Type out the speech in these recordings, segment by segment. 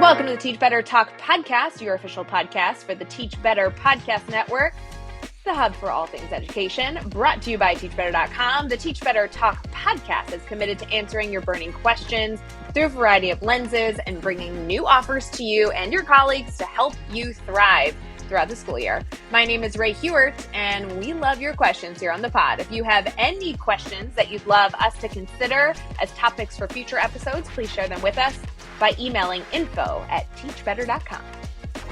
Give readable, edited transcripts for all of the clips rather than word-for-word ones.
Welcome to the Teach Better Talk podcast, your official podcast for the Teach Better Podcast Network, the hub for all things education, brought to you by teachbetter.com. The Teach Better Talk podcast is committed to answering your burning questions through a variety of lenses and bringing new offers to you and your colleagues to help you thrive throughout the school year. My name is Ray Hewart, and we love your questions here on the pod. If you have any questions that you'd love us to consider as topics for future episodes, please share them with us by emailing info@teachbetter.com.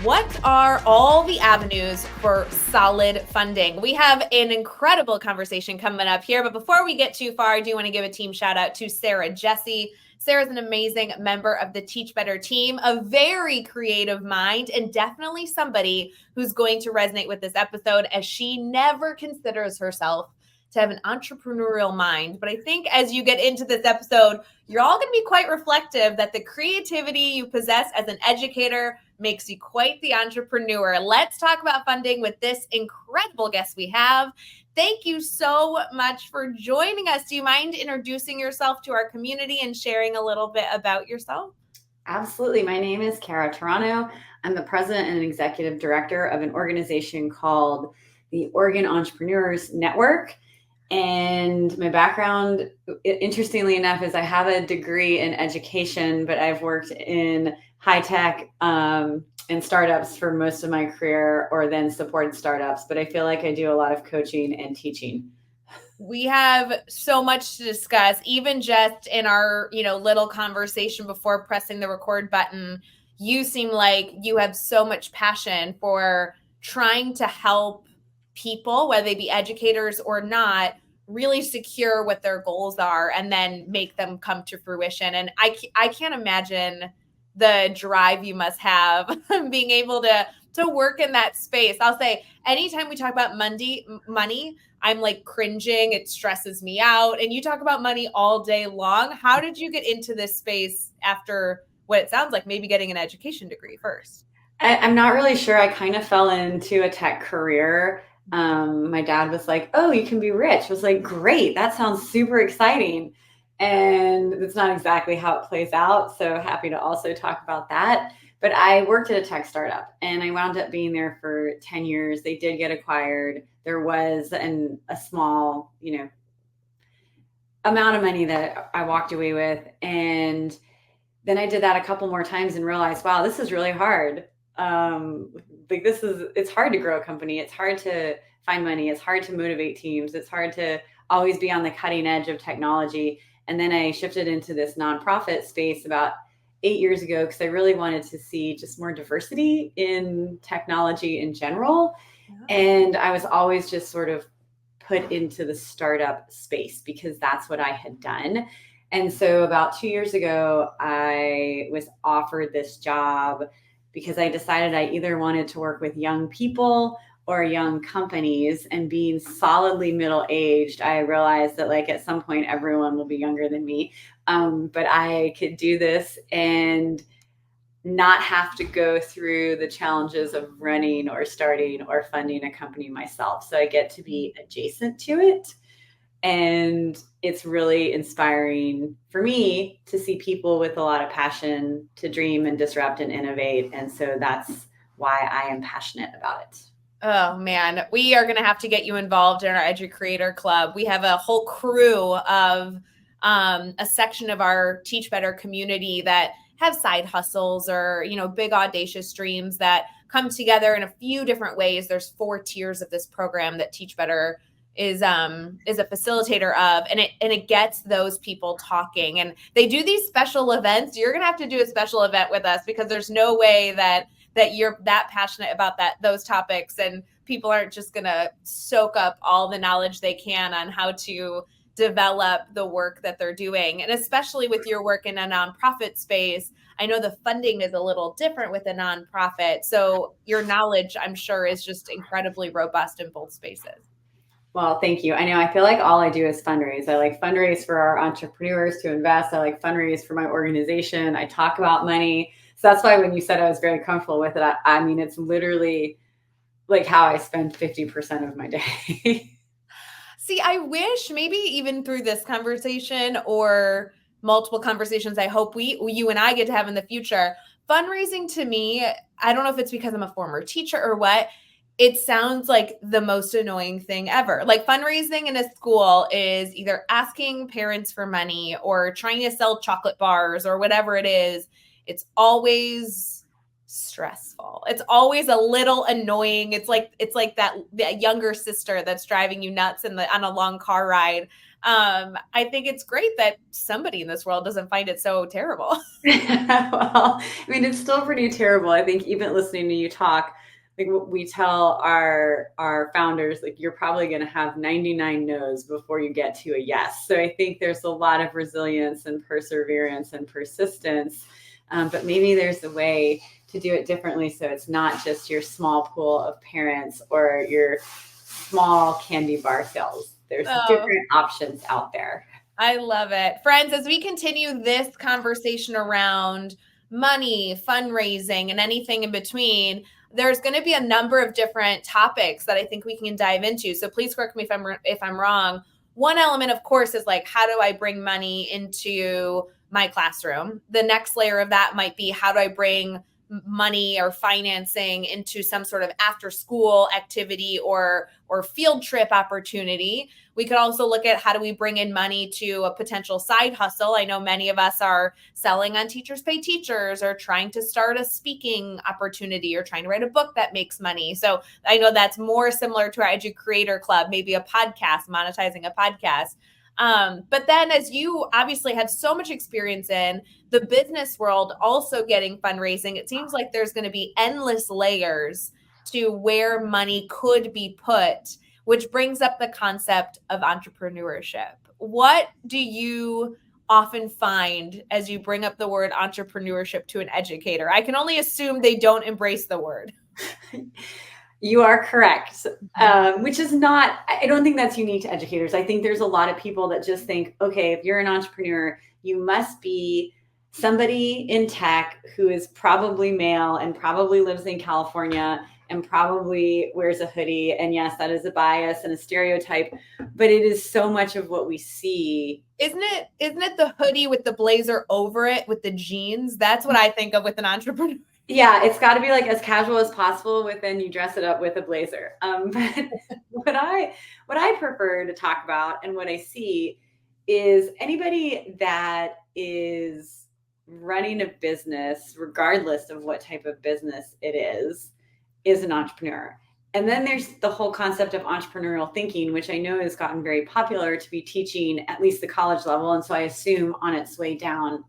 What are all the avenues for solid funding? We have an incredible conversation coming up here, but before we get too far, I do want to give a team shout out to Sarah Jesse. Sarah's an amazing member of the Teach Better team, a very creative mind, and definitely somebody who's going to resonate with this episode, as she never considers herself to have an entrepreneurial mind. But I think as you get into this episode, you're all going to be quite reflective that the creativity you possess as an educator makes you quite the entrepreneur. Let's talk about funding with this incredible guest we have. Thank you so much for joining us. Do you mind introducing yourself to our community and sharing a little bit about yourself? Absolutely. My name is Cara Turano. I'm the president and executive director of an organization called the Oregon Entrepreneurs Network. And my background, interestingly enough, is I have a degree in education, but I've worked in high tech and startups for most of my career, or then supported startups. But I feel like I do a lot of coaching and teaching. We have so much to discuss, even just in our, little conversation before pressing the record button. You seem like you have so much passion for trying to help people, whether they be educators or not, really secure what their goals are and then make them come to fruition. And I can't imagine the drive you must have being able to work in that space. I'll say anytime we talk about money, I'm like cringing. It stresses me out. And you talk about money all day long. How did you get into this space after what it sounds like maybe getting an education degree first? I'm not really sure. I kind of fell into a tech career. My dad was like, "Oh, you can be rich." I was like, "Great. That sounds super exciting." And it's not exactly how it plays out. So happy to also talk about that. But I worked at a tech startup and I wound up being there for 10 years. They did get acquired. There was a small, amount of money that I walked away with. And then I did that a couple more times and realized, wow, this is really hard. It's hard to grow a company. It's hard to find money. It's hard to motivate teams. It's hard to always be on the cutting edge of technology. And then I shifted into this nonprofit space about 8 years ago because I really wanted to see just more diversity in technology in general. Yeah. And I was always just sort of put into the startup space because that's what I had done. And so about 2 years ago, I was offered this job because I decided I either wanted to work with young people or young companies. And being solidly middle-aged, I realized that at some point everyone will be younger than me. But I could do this and not have to go through the challenges of running or starting or funding a company myself. So I get to be adjacent to it. And it's really inspiring for me to see people with a lot of passion to dream and disrupt and innovate. And so that's why I am passionate about it. Oh, man, we are going to have to get you involved in our EduCreator Club. We have a whole crew of a section of our Teach Better community that have side hustles or, big audacious dreams that come together in a few different ways. There's 4 tiers of this program that Teach Better is a facilitator of, and it gets those people talking. And they do these special events. You're going to have to do a special event with us because there's no way that you're that passionate about those topics and people aren't just going to soak up all the knowledge they can on how to develop the work that they're doing. And especially with your work in a nonprofit space, I know the funding is a little different with a nonprofit. So your knowledge, I'm sure, is just incredibly robust in both spaces. Well, thank you. I know I feel like all I do is fundraise. I fundraise for our entrepreneurs to invest. I fundraise for my organization. I talk about money. So that's why when you said I was very comfortable with it, I mean, it's literally how I spend 50% of my day. See, I wish maybe even through this conversation or multiple conversations I hope you and I get to have in the future, Fundraising to me, I don't know if it's because I'm a former teacher or what, it sounds like the most annoying thing ever. Like fundraising in a school is either asking parents for money or trying to sell chocolate bars or whatever it is. It's always stressful. It's always a little annoying. It's like that younger sister that's driving you nuts on a long car ride. I think it's great that somebody in this world doesn't find it so terrible. Well, I mean, it's still pretty terrible. I think even listening to you talk, like what we tell our founders, like you're probably going to have 99 no's before you get to a yes. So I think there's a lot of resilience and perseverance and persistence, but maybe there's a way to do it differently, so it's not just your small pool of parents or your small candy bar sales. There's different options out there. I love it. Friends, as we continue this conversation around money, fundraising, and anything in between, there's going to be a number of different topics that I think we can dive into. So please correct me if I'm wrong. One element, of course, is like, how do I bring money into my classroom? The next layer of that might be, how do I bring money or financing into some sort of after school activity or field trip opportunity. We could also look at, how do we bring in money to a potential side hustle? I know many of us are selling on Teachers Pay Teachers or trying to start a speaking opportunity or trying to write a book that makes money. So I know that's more similar to our Edu Creator Club, maybe a podcast, monetizing a podcast. But then, as you obviously had so much experience in the business world, also getting fundraising, it seems like there's going to be endless layers to where money could be put, which brings up the concept of entrepreneurship. What do you often find as you bring up the word entrepreneurship to an educator? I can only assume they don't embrace the word. You are correct, which is not, I don't think that's unique to educators. I think there's a lot of people that just think, okay, if you're an entrepreneur, you must be somebody in tech who is probably male and probably lives in California and probably wears a hoodie. And yes, that is a bias and a stereotype, but it is so much of what we see. Isn't it the hoodie with the blazer over it with the jeans? That's what I think of with an entrepreneur. Yeah, it's got to be like as casual as possible. Then you dress it up with a blazer. But what I prefer to talk about and what I see is anybody that is running a business, regardless of what type of business it is an entrepreneur. And then there's the whole concept of entrepreneurial thinking, which I know has gotten very popular to be teaching at least the college level. And so I assume on its way down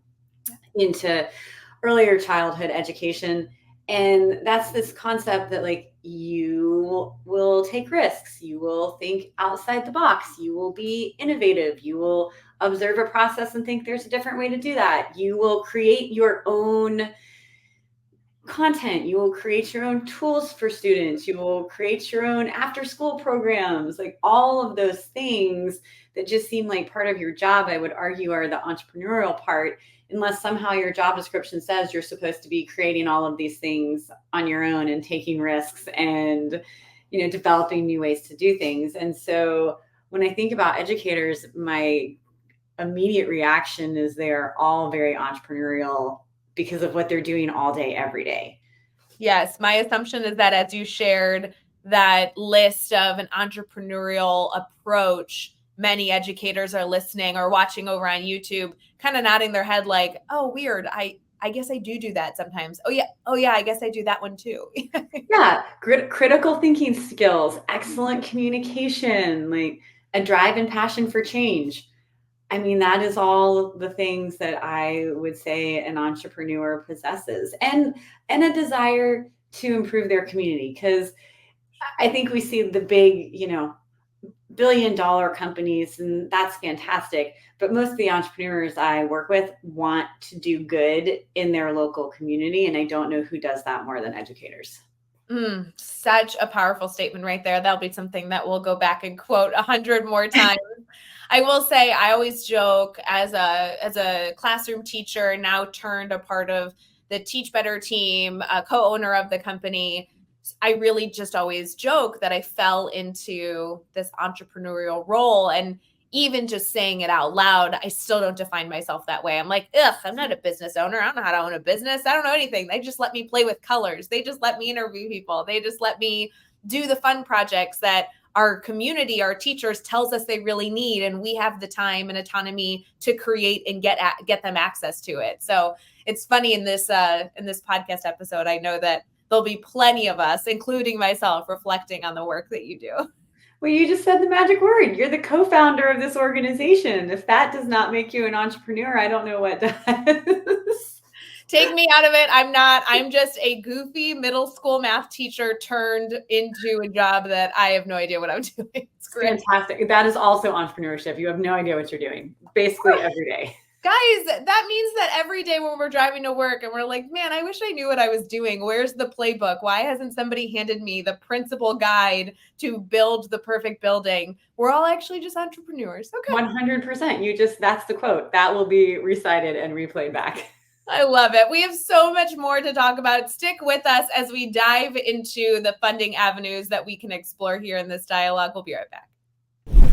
into earlier childhood education. And that's this concept that like you will take risks, you will think outside the box, you will be innovative, you will observe a process and think there's a different way to do that. You will create your own content, you will create your own tools for students, you will create your own after school programs, like all of those things that just seem like part of your job, I would argue are the entrepreneurial part, unless somehow your job description says you're supposed to be creating all of these things on your own and taking risks and, developing new ways to do things. And so when I think about educators, my immediate reaction is they're all very entrepreneurial because of what they're doing all day, every day. Yes, my assumption is that as you shared that list of an entrepreneurial approach, many educators are listening or watching over on YouTube, kind of nodding their head like, oh, weird. I guess I do that sometimes. Oh yeah, I guess I do that one too. Yeah, critical thinking skills, excellent communication, like a drive and passion for change. I mean, that is all the things that I would say an entrepreneur possesses, and a desire to improve their community. Because I think we see the big, billion-dollar companies, and that's fantastic. But most of the entrepreneurs I work with want to do good in their local community, and I don't know who does that more than educators. Such a powerful statement right there. That'll be something that we'll go back and quote 100 more times. I will say, I always joke as a classroom teacher, now turned a part of the Teach Better team, a co-owner of the company. I really just always joke that I fell into this entrepreneurial role. And even just saying it out loud, I still don't define myself that way. I'm like, ugh, I'm not a business owner. I don't know how to own a business. I don't know anything. They just let me play with colors. They just let me interview people. They just let me do the fun projects that our community, our teachers tells us they really need. And we have the time and autonomy to create and get them access to it. So it's funny in this podcast episode, I know that there'll be plenty of us, including myself, reflecting on the work that you do. Well, you just said the magic word. You're the co-founder of this organization. If that does not make you an entrepreneur, I don't know what does. Take me out of it. I'm not. I'm just a goofy middle school math teacher turned into a job that I have no idea what I'm doing. It's great. Fantastic. That is also entrepreneurship. You have no idea what you're doing basically every day. Guys, that means that every day when we're driving to work and we're like, man, I wish I knew what I was doing. Where's the playbook? Why hasn't somebody handed me the principal guide to build the perfect building? We're all actually just entrepreneurs. Okay. 100%. That's the quote. That will be recited and replayed back. I love it. We have so much more to talk about. Stick with us as we dive into the funding avenues that we can explore here in this dialogue. We'll be right back.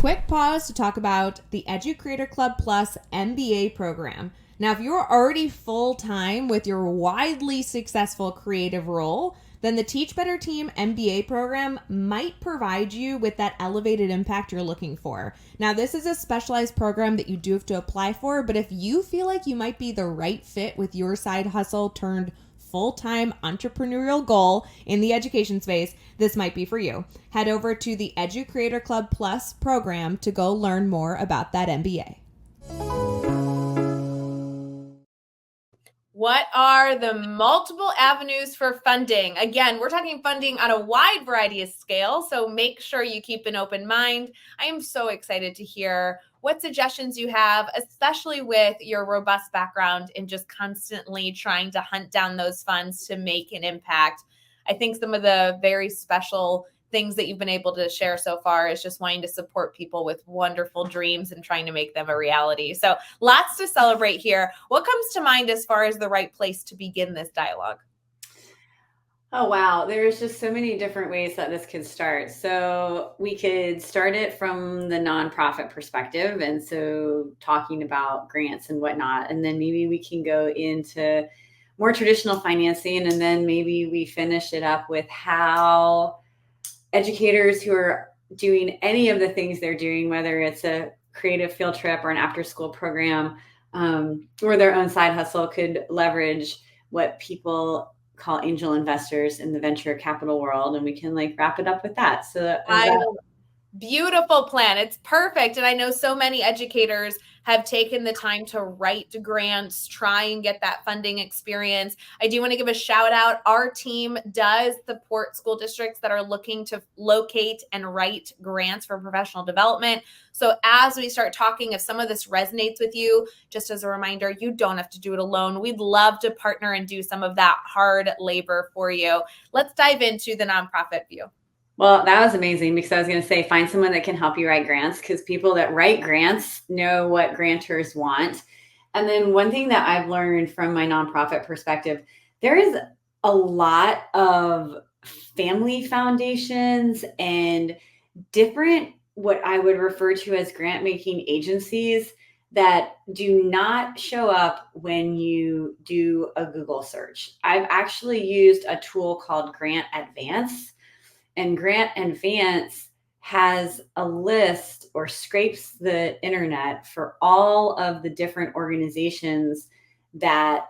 Quick pause to talk about the Educreator Club Plus MBA program. Now, if you're already full-time with your widely successful creative role, then the Teach Better Team MBA program might provide you with that elevated impact you're looking for. Now, this is a specialized program that you do have to apply for, but if you feel like you might be the right fit with your side hustle turned full-time entrepreneurial goal in the education space, this might be for you. Head over to the Educreator Club Plus program to go learn more about that MBA. What are the multiple avenues for funding? Again, we're talking funding on a wide variety of scale, so make sure you keep an open mind. I am so excited to hear what suggestions you have, especially with your robust background in just constantly trying to hunt down those funds to make an impact. I think some of the very special things that you've been able to share so far is just wanting to support people with wonderful dreams and trying to make them a reality. So lots to celebrate here. What comes to mind as far as the right place to begin this dialogue? Oh, wow. There's just so many different ways that this could start. So we could start it from the nonprofit perspective. And so talking about grants and whatnot, and then maybe we can go into more traditional financing. And then maybe we finish it up with how educators who are doing any of the things they're doing, whether it's a creative field trip or an after school program, or their own side hustle, could leverage what people call angel investors in the venture capital world. And we can wrap it up with that. So beautiful plan. It's perfect. And I know so many educators have taken the time to write grants, try and get that funding experience. I do want to give a shout out. Our team does support school districts that are looking to locate and write grants for professional development. So as we start talking, if some of this resonates with you, just as a reminder, you don't have to do it alone. We'd love to partner and do some of that hard labor for you. Let's dive into the nonprofit view. Well, that was amazing, because I was going to say, find someone that can help you write grants, because people that write grants know what grantors want. And then one thing that I've learned from my nonprofit perspective, there is a lot of family foundations and different, what I would refer to as grant making agencies, that do not show up when you do a Google search. I've actually used a tool called Grant Advance. And Grant Advance has a list, or scrapes the internet for all of the different organizations that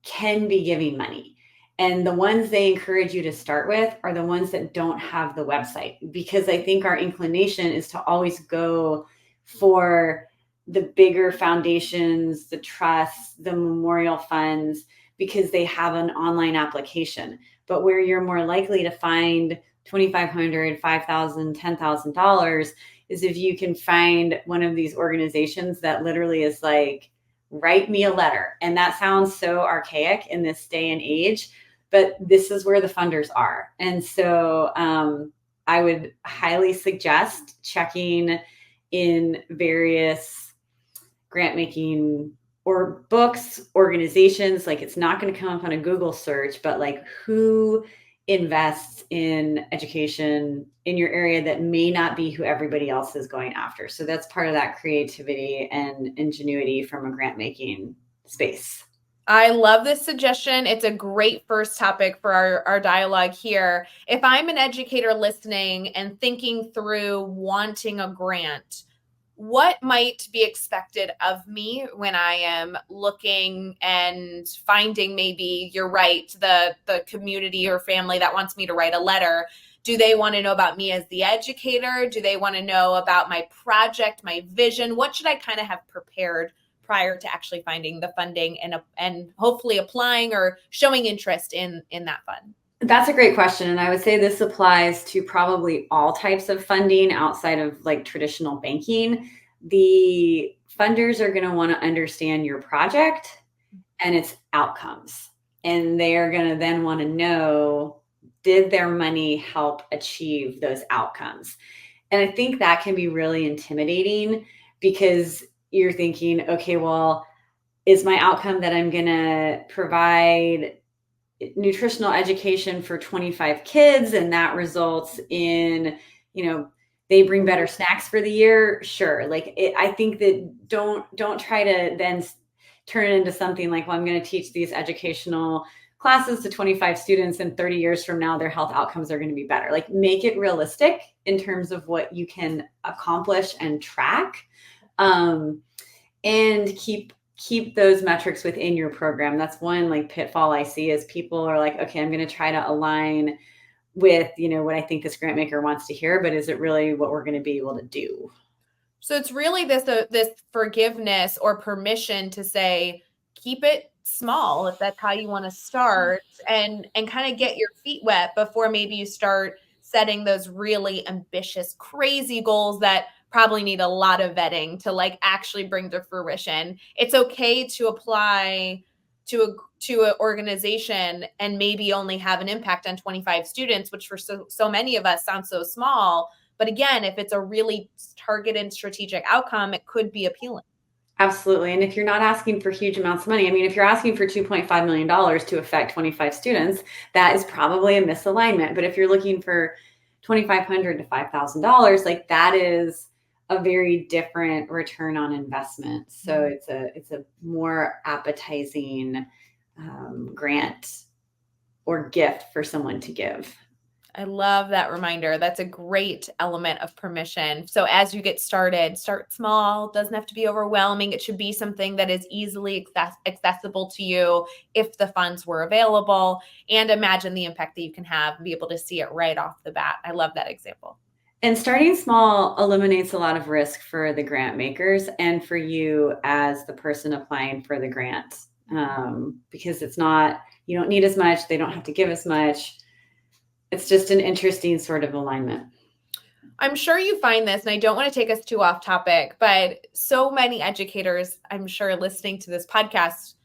can be giving money. And the ones they encourage you to start with are the ones that don't have the website, because I think our inclination is to always go for the bigger foundations, the trusts, the memorial funds, because they have an online application. But where you're more likely to find $2,500, $5,000, $10,000 is if you can find one of these organizations that literally is like, write me a letter. And that sounds so archaic in this day and age, but this is where the funders are. And so I would highly suggest checking in various grant making or books, organizations. It's not going to come up on a Google search, but who invest in education in your area that may not be who everybody else is going after. So that's part of that creativity and ingenuity from a grant making space. I love this suggestion. It's a great first topic for our dialogue here. If I'm an educator listening and thinking through wanting a grant, what might be expected of me when I am looking and finding, maybe you're right, the community or family that wants me to write a letter? Do they want to know about me as the educator? Do they want to know about my project, my vision? What should I kind of have prepared prior to actually finding the funding and hopefully applying or showing interest in that fund? That's a great question. And I would say this applies to probably all types of funding outside of like traditional banking. The funders are going to want to understand your project and its outcomes. And they are going to then want to know, did their money help achieve those outcomes? And I think that can be really intimidating because you're thinking, okay, well, is my outcome that I'm going to provide nutritional education for 25 kids and that results in, they bring better snacks for the year? Sure. I think that don't try to then turn it into something like, well, I'm going to teach these educational classes to 25 students and 30 years from now their health outcomes are going to be better. Like, make it realistic in terms of what you can accomplish and track, and keep those metrics within your program. That's one like pitfall I see is people are like, okay, I'm going to try to align with, what I think this grant maker wants to hear, but is it really what we're going to be able to do? So it's really this forgiveness or permission to say, keep it small if that's how you want to start, and kind of get your feet wet before maybe you start setting those really ambitious, crazy goals that probably need a lot of vetting to like actually bring to fruition. It's okay to apply to an organization and maybe only have an impact on 25 students, which for so many of us sounds so small. But again, if it's a really targeted strategic outcome, it could be appealing. Absolutely. And if you're not asking for huge amounts of money, I mean, if you're asking for $2.5 million to affect 25 students, that is probably a misalignment. But if you're looking for $2,500 to $5,000, like that is a very different return on investment. So it's a more appetizing grant or gift for someone to give. I love that reminder. That's a great element of permission. So as you get started, start small. Doesn't have to be overwhelming. It should be something that is easily accessible to you if the funds were available, and imagine the impact that you can have and be able to see it right off the bat. I love that example. And starting small eliminates a lot of risk for the grant makers and for you as the person applying for the grant, because you don't need as much. They don't have to give as much. It's just an interesting sort of alignment. I'm sure you find this, and I don't want to take us too off topic, but so many educators, I'm sure, listening to this podcast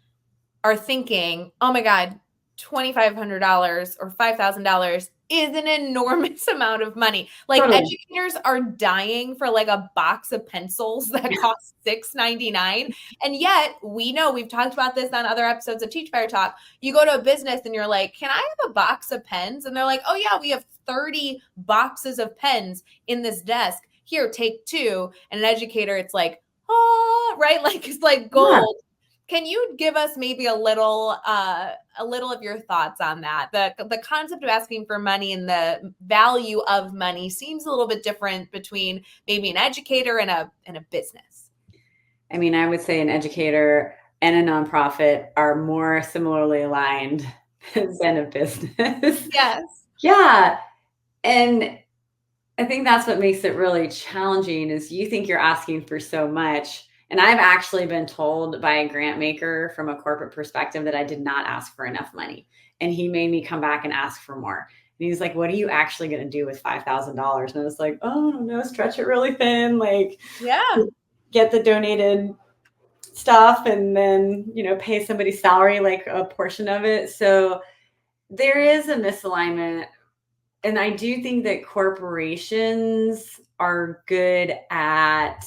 are thinking, oh my God, $2,500 or $5,000 is an enormous amount of money. Like, totally. Educators are dying for like a box of pencils that cost $6.99. And yet we know, we've talked about this on other episodes of Teach Better Talk. You go to a business and you're like, can I have a box of pens? And they're like, oh yeah, we have 30 boxes of pens in this desk. Here, take 2. And an educator, it's like, oh, right? Like, it's like gold. Yeah. Can you give us maybe a little of your thoughts on that? The concept of asking for money and the value of money seems a little bit different between maybe an educator and a business. I mean, I would say an educator and a nonprofit are more similarly aligned than a business. Yes. Yeah. And I think that's what makes it really challenging is you think you're asking for so much. And I've actually been told by a grant maker from a corporate perspective that I did not ask for enough money. And he made me come back and ask for more. And he's like, what are you actually going to do with $5,000? And I was like, oh, no, stretch it really thin. Like, yeah, get the donated stuff and then, pay somebody's salary, like a portion of it. So there is a misalignment. And I do think that corporations are good at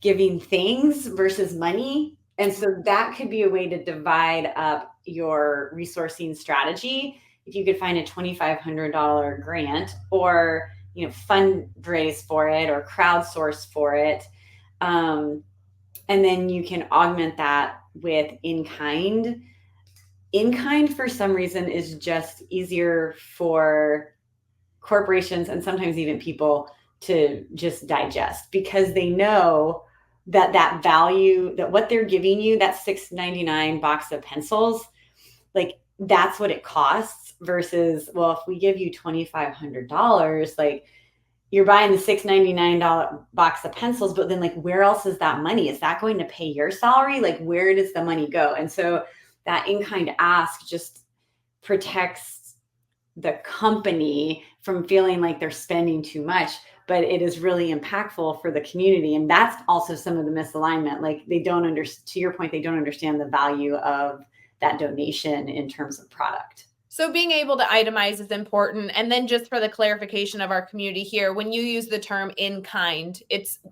giving things versus money. And so that could be a way to divide up your resourcing strategy if you could find a $2,500 grant or, fundraise for it or crowdsource for it. And then you can augment that with in-kind. In-kind, for some reason, is just easier for corporations and sometimes even people to just digest, because they know that value, that what they're giving you, that $6.99 box of pencils, like that's what it costs, versus, well, if we give you $2,500, like you're buying the $6.99 box of pencils, but then like, where else is that money? Is that going to pay your salary? Like, where does the money go? And so that in-kind ask just protects the company from feeling like they're spending too much, but it is really impactful for the community. And that's also some of the misalignment. Like, they don't understand, to your point, they don't understand the value of that donation in terms of product. So being able to itemize is important. And then just for the clarification of our community here, when you use the term in kind,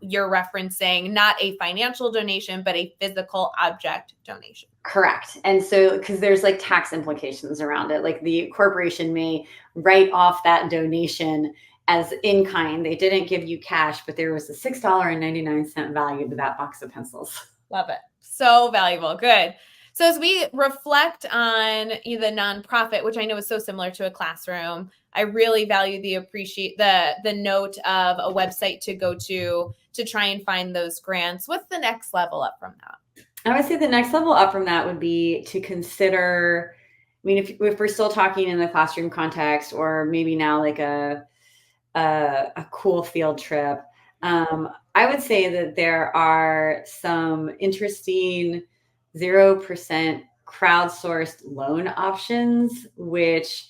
you're referencing not a financial donation, but a physical object donation. Correct. And so, because there's like tax implications around it, like the corporation may write off that donation as in kind. They didn't give you cash, but there was a $6.99 value to that box of pencils. Love it. So valuable. Good. So as we reflect on the nonprofit, which I know is so similar to a classroom, I really value the note of a website to go to try and find those grants. What's the next level up from that? I would say the next level up from that would be to consider, I mean, if we're still talking in the classroom context, or maybe now like a cool field trip, I would say that there are some interesting 0% crowdsourced loan options, which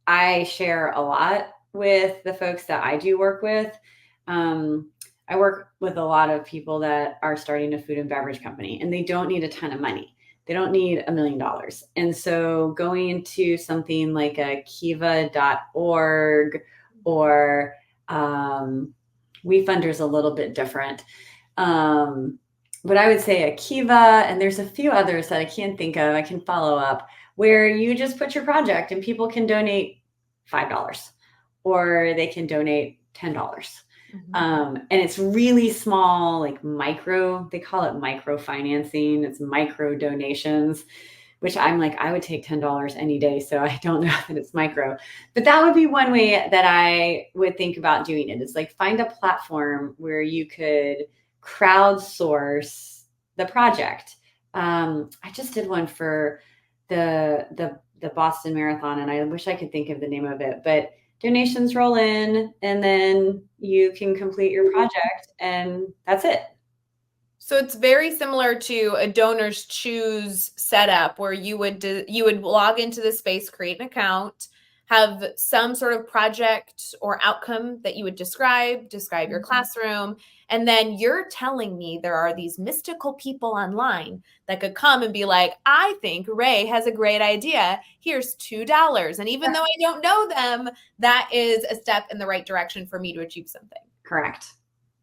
I share a lot with the folks that I do work with. I work with a lot of people that are starting a food and beverage company, and they don't need a ton of money. They don't need $1 million. And so going into something like a kiva.org or WeFunder's a little bit different. But I would say a Kiva, and there's a few others that I can't think of, I can follow up, where you just put your project and people can donate $5 or they can donate $10. Mm-hmm. And it's really small, like they call it microfinancing. It's micro donations, which I'm like, I would take $10 any day. So I don't know that it's micro, but that would be one way that I would think about doing it, is like find a platform where you could crowdsource the project. I just did one for the Boston Marathon, and I wish I could think of the name of it, but donations roll in and then you can complete your project and that's it. So it's very similar to a Donors Choose setup, where you would log into the space, create an account, have some sort of project or outcome that you would describe your classroom. And then you're telling me there are these mystical people online that could come and be like, I think Ray has a great idea. Here's $2. And even though I don't know them, that is a step in the right direction for me to achieve something. Correct.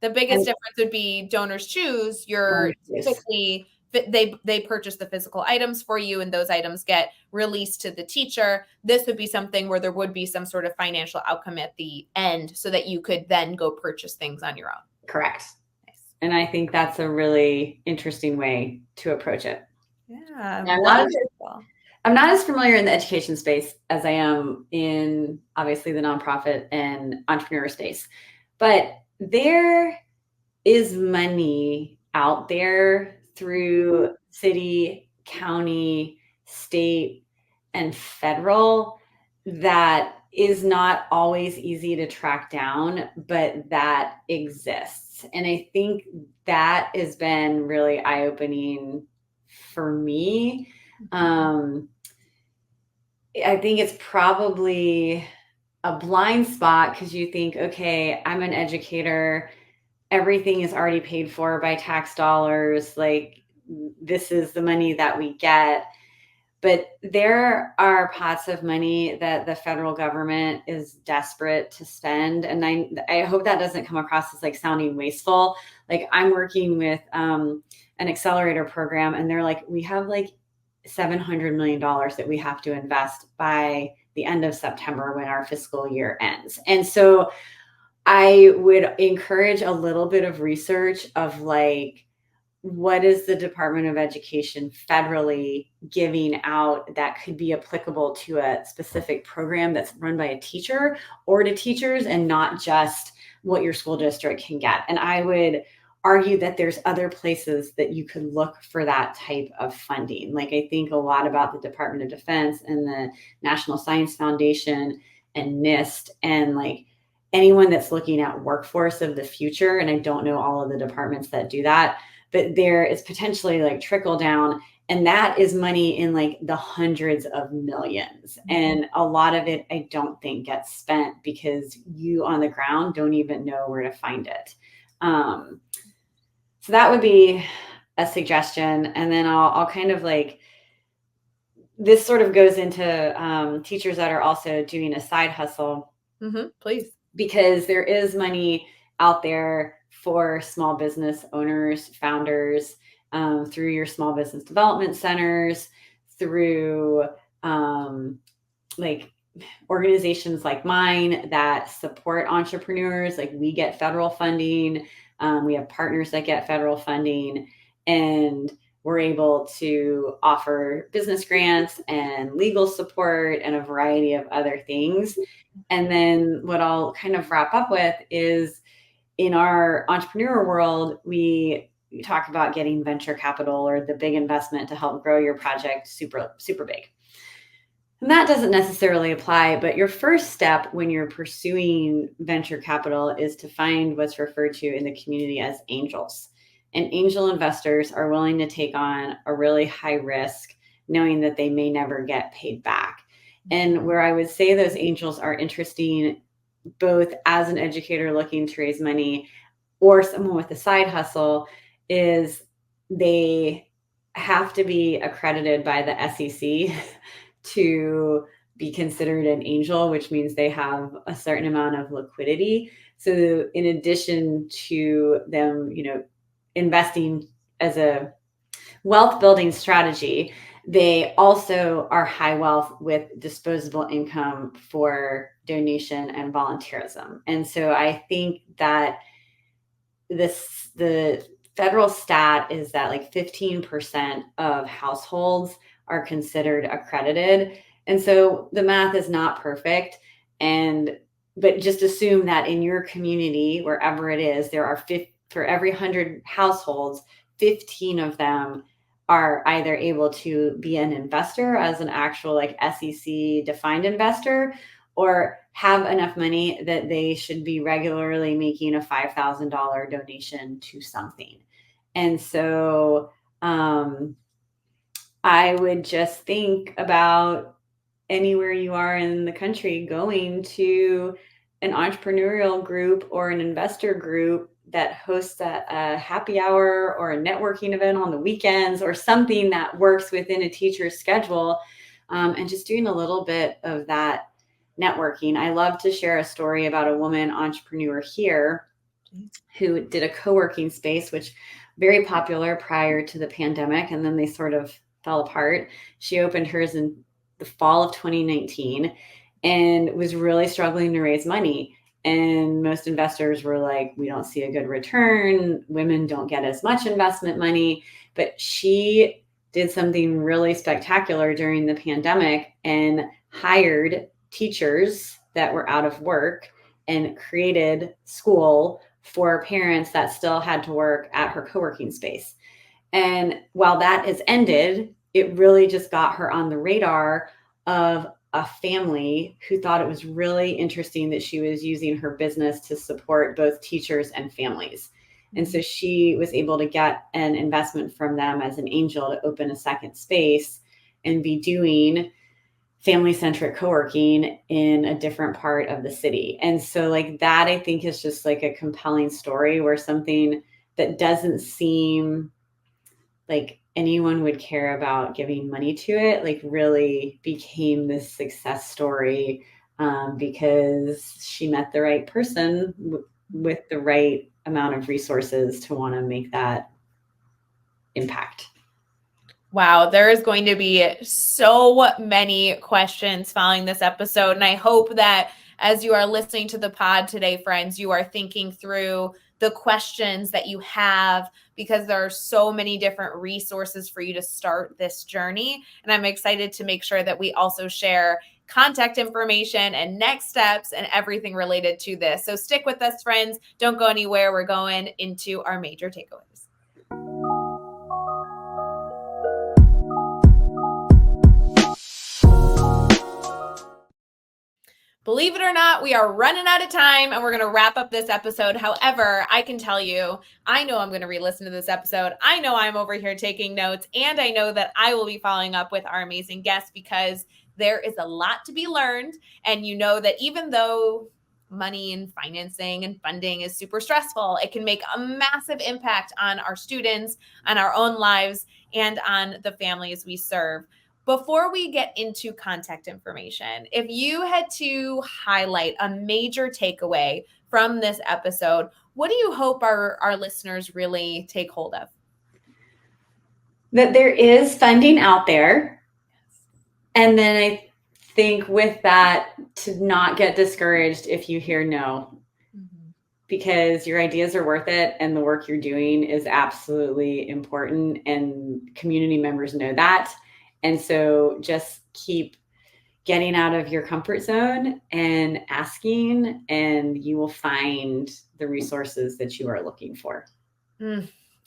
The biggest difference would be Donors Choose. You're typically, they purchase the physical items for you, and those items get released to the teacher. This would be something where there would be some sort of financial outcome at the end, so that you could then go purchase things on your own. Correct. Nice. And I think that's a really interesting way to approach it. Yeah. I'm not as familiar in the education space as I am in, obviously, the nonprofit and entrepreneur space, but there is money out there through city, county, state, and federal that is not always easy to track down, but that exists. And I think that has been really eye-opening for me. I think it's probably a blind spot, because you think, okay, I'm an educator, everything is already paid for by tax dollars, like this is the money that we get. But there are pots of money that the federal government is desperate to spend. And I hope that doesn't come across as like sounding wasteful. Like, I'm working with an accelerator program, and they're like, we have like $700 million that we have to invest by the end of September when our fiscal year ends. And so I would encourage a little bit of research of like, what is the Department of Education federally giving out that could be applicable to a specific program that's run by a teacher or to teachers, and not just what your school district can get. And I would argue that there's other places that you could look for that type of funding. Like, I think a lot about the Department of Defense and the National Science Foundation and NIST, and like anyone that's looking at workforce of the future. And I don't know all of the departments that do that, but there is potentially like trickle down, and that is money in like the hundreds of millions. And a lot of it, I don't think gets spent because you on the ground don't even know where to find it. So that would be a suggestion. And then I'll kind of like, this sort of goes into teachers that are also doing a side hustle. Please. Because there is money out there for small business owners, founders, through your small business development centers, through like organizations like mine that support entrepreneurs. Like, we get federal funding. We have partners that get federal funding, and we're able to offer business grants and legal support and a variety of other things. And then what I'll kind of wrap up with is, in our entrepreneur world, we talk about getting venture capital or the big investment to help grow your project super, super big. And that doesn't necessarily apply, but your first step when you're pursuing venture capital is to find what's referred to in the community as angels. And angel investors are willing to take on a really high risk, knowing that they may never get paid back. And where I would say those angels are interesting, both as an educator looking to raise money or someone with a side hustle, is they have to be accredited by the SEC to be considered an angel, which means they have a certain amount of liquidity. So in addition to them, investing as a wealth building strategy, they also are high wealth with disposable income for donation and volunteerism. And so I think that the federal stat is that like 15% of households are considered accredited. And so the math is not perfect. But just assume that in your community, wherever it is, there are for every 100 households, 15 of them are either able to be an investor as an actual like SEC defined investor, or have enough money that they should be regularly making a $5,000 donation to something. And so I would just think about anywhere you are in the country, going to an entrepreneurial group or an investor group that hosts a happy hour or a networking event on the weekends, or something that works within a teacher's schedule, and just doing a little bit of that networking. I love to share a story about a woman entrepreneur here who did a co-working space, which very popular prior to the pandemic, and then they sort of fell apart. She opened hers in the fall of 2019 and was really struggling to raise money. And most investors were like, we don't see a good return. Women don't get as much investment money. But she did something really spectacular during the pandemic and hired teachers that were out of work and created school for parents that still had to work at her co-working space. And while that has ended, it really just got her on the radar of a family who thought it was really interesting that she was using her business to support both teachers and families. And so she was able to get an investment from them as an angel to open a second space and be doing family-centric co-working in a different part of the city. And so like that, I think, is just like a compelling story where something that doesn't seem like anyone would care about giving money to it, like really became this success story, because she met the right person with the right amount of resources to want to make that impact. Wow, there is going to be so many questions following this episode. And I hope that as you are listening to the pod today, friends, you are thinking through the questions that you have, because there are so many different resources for you to start this journey. And I'm excited to make sure that we also share contact information and next steps and everything related to this. So stick with us, friends. Don't go anywhere. We're going into our major takeaways. Believe it or not, we are running out of time and we're going to wrap up this episode. However, I can tell you, I know I'm going to re-listen to this episode. I know I'm over here taking notes, and I know that I will be following up with our amazing guests, because there is a lot to be learned. And you know that even though money and financing and funding is super stressful, it can make a massive impact on our students, on our own lives, and on the families we serve. Before we get into contact information, if you had to highlight a major takeaway from this episode, what do you hope our listeners really take hold of? That there is funding out there. And then I think with that, to not get discouraged if you hear no, because your ideas are worth it and the work you're doing is absolutely important, and community members know that. And so just keep getting out of your comfort zone and asking, and you will find the resources that you are looking for.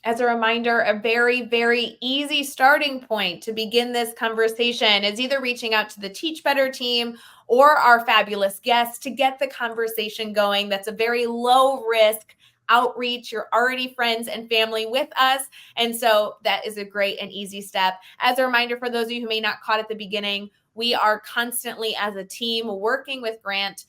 As a reminder, a very, very easy starting point to begin this conversation is either reaching out to the Teach Better team or our fabulous guests to get the conversation going. That's a very low risk outreach. You're already friends and family with us. And so that is a great and easy step. As a reminder, for those of you who may not caught at the beginning, we are constantly as a team working with grant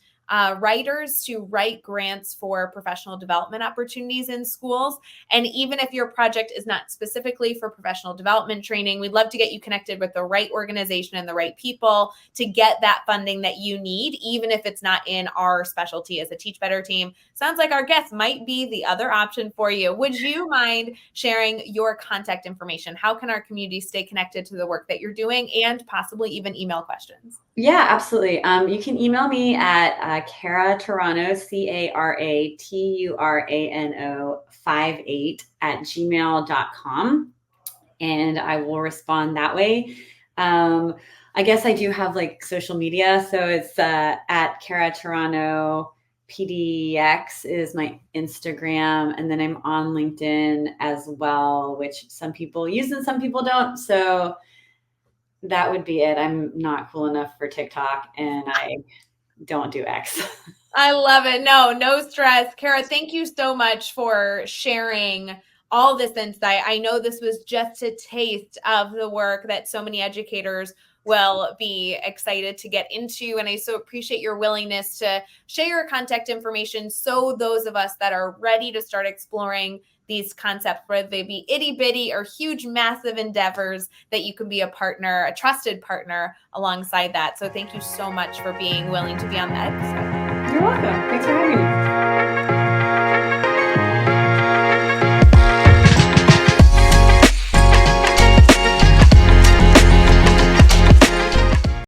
writers to write grants for professional development opportunities in schools. And even if your project is not specifically for professional development training, we'd love to get you connected with the right organization and the right people to get that funding that you need, even if it's not in our specialty as a Teach Better team. Sounds like our guests might be the other option for you. Would you mind sharing your contact information? How can our community stay connected to the work that you're doing, and possibly even email questions? Yeah, absolutely. You can email me at Cara Turano, CARATURANO 58 @gmail.com, and I will respond that way. I guess I do have like social media, so it's at Cara Turano PDX is my Instagram, and then I'm on LinkedIn as well, which some people use and some people don't. So that would be it. I'm not cool enough for TikTok, and I don't do X. I love it. No stress. Cara, thank you so much for sharing all this insight. I know this was just a taste of the work that so many educators will be excited to get into. And I so appreciate your willingness to share your contact information, so those of us that are ready to start exploring these concepts, whether they be itty bitty or huge, massive endeavors, that you can be a partner, a trusted partner alongside that. So thank you so much for being willing to be on the episode. You're welcome. Thanks for having me.